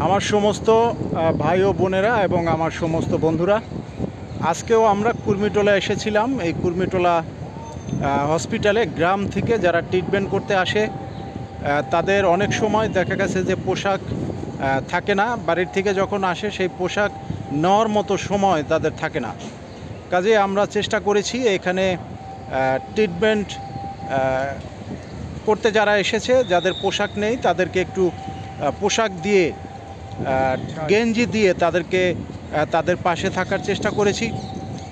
আমার সমস্ত ভাই ও বোনেরা এবং আমার সমস্ত বন্ধুরা, আজকেও আমরা কুর্মিটোলা এসেছিলাম। এই কুর্মিটোলা হসপিটালে গ্রাম থেকে যারা ট্রিটমেন্ট করতে আসে তাদের অনেক সময় দেখা গেছে যে পোশাক থাকে না। বাড়ির থেকে যখন আসে সেই পোশাক নেওয়ার মতো সময় তাদের থাকে না। কাজে আমরা চেষ্টা করেছি এখানে ট্রিটমেন্ট করতে যারা এসেছে, যাদের পোশাক নেই তাদেরকে একটু পোশাক দিয়ে, গেঞ্জি দিয়ে তাদেরকে তাদের পাশে থাকার চেষ্টা করেছি।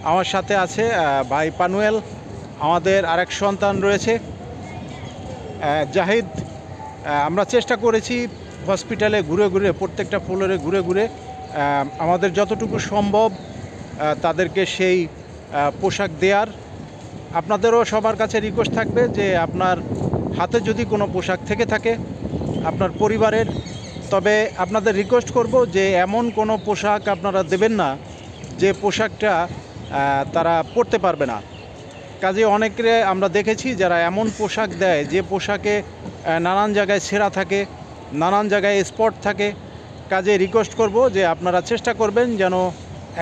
আমার সাথে আছে ভাই পানুয়েল, আমাদের আরেক সন্তান রয়েছে জাহিদ। আমরা চেষ্টা করেছি হসপিটালে ঘুরে ঘুরে, প্রত্যেকটা ফ্লোরে ঘুরে ঘুরে আমাদের যতটুকু সম্ভব তাদেরকে সেই পোশাক দেওয়ার। আপনাদেরও সবার কাছে রিকোয়েস্ট থাকবে যে আপনার হাতে যদি কোনো পোশাক থেকে থাকে আপনার পরিবারের, তবে আপনাদের রিকোয়েস্ট করব যে এমন কোনো পোশাক আপনারা দেবেন না যে পোশাকটা তারা পরতে পারবে না। কাজে অনেকে আমরা দেখেছি যারা এমন পোশাক দেয় যে পোশাকে নানান জায়গায় ছেঁড়া থাকে, নানান জায়গায় স্পট থাকে। কাজে রিকোয়েস্ট করব যে আপনারা চেষ্টা করবেন যেন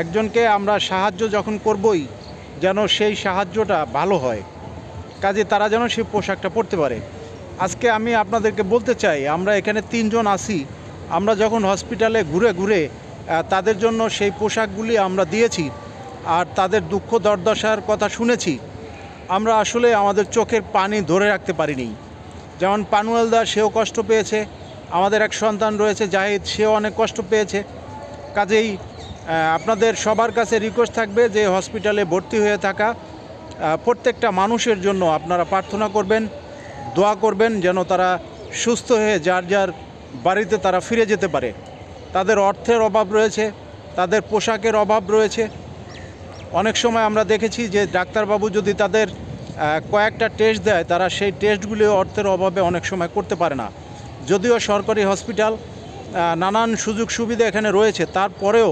একজনকে আমরা সাহায্য যখন করবই যেন সেই সাহায্যটা ভালো হয়, কাজে তারা যেন সেই পোশাকটা পরতে পারে। আজকে আমি আপনাদেরকে বলতে চাই, আমরা এখানে 3 জন আছি। আমরা যখন হসপিটালে ঘুরে ঘুরে তাদের জন্য সেই পোশাকগুলি আমরা দিয়েছি আর তাদের দুঃখ দুর্দশার কথা শুনেছি, আমরা আসলে আমাদের চোখের পানি ধরে রাখতে পারিনি। যেমন পানুয়েল দা, সেও কষ্ট পেয়েছে, আমাদের এক সন্তান রয়েছে জাহিদ, সেও অনেক কষ্ট পেয়েছে। কাজেই আপনাদের সবার কাছে রিকোয়েস্ট থাকবে যে হসপিটালে ভর্তি হয়ে থাকা প্রত্যেকটা মানুষের জন্য আপনারা প্রার্থনা করবেন, দোয়া করবেন যেন তারা সুস্থ হয়ে যার যার বাড়িতে তারা ফিরে যেতে পারে। তাদের অর্থের অভাব রয়েছে, তাদের পোশাকের অভাব রয়েছে। অনেক সময় আমরা দেখেছি যে ডাক্তারবাবু যদি তাদের কয়েকটা টেস্ট দেয়, তারা সেই টেস্টগুলি অর্থের অভাবে অনেক সময় করতে পারে না। যদিও সরকারি হসপিটাল, নানান সুযোগ সুবিধা এখানে রয়েছে, তারপরেও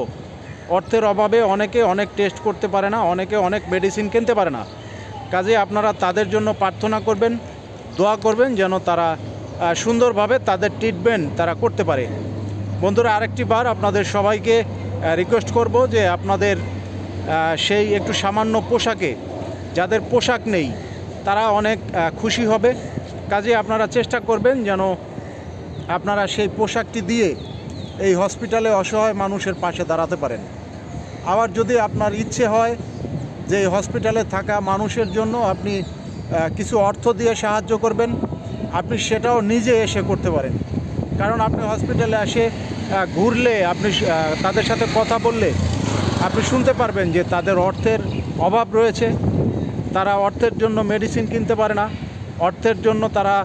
অর্থের অভাবে অনেকে অনেক টেস্ট করতে পারে না, অনেকে অনেক মেডিসিন কিনতে পারে না। কাজে আপনারা তাদের জন্য প্রার্থনা করবেন, দোয়া করবেন যেন তারা সুন্দরভাবে তাদের ট্রিটমেন্ট তারা করতে পারে। বন্ধুরা, আরেকটি বার আপনাদের সবাইকে রিকোয়েস্ট করব যে আপনাদের সেই একটু সামান্য পোশাকে, যাদের পোশাক নেই তারা অনেক খুশি হবে। কাজে আপনারা চেষ্টা করবেন যেন আপনারা সেই পোশাকটি দিয়ে এই হসপিটালে অসহায় মানুষের পাশে দাঁড়াতে পারেন। আবার যদি আপনার ইচ্ছে হয় যে এই হসপিটালে থাকা মানুষের জন্য আপনি কিছু অর্থ দিয়ে সাহায্য করবেন, আপনি সেটাও নিজে এসে করতে পারেন। কারণ আপনি হসপিটালে এসে ঘুরলে, আপনি তাদের সাথে কথা বললে আপনি শুনতে পারবেন যে তাদের অর্থের অভাব রয়েছে, তারা অর্থের জন্য মেডিসিন কিনতে পারে না, অর্থের জন্য তারা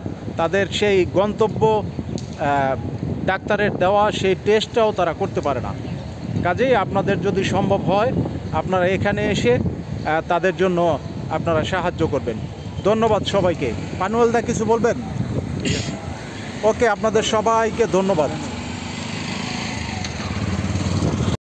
তাদের সেই গন্তব্য ডাক্তারের দেওয়া সেই টেস্টটাও তারা করতে পারে না। কাজেই আপনাদের যদি সম্ভব হয় আপনারা এখানে এসে তাদের জন্য আপনারা সাহায্য করবেন। ধন্যবাদ সবাইকে। পানুয়েল দা, কিছু বলবেন? ওকে, আপনাদের সবাইকে ধন্যবাদ।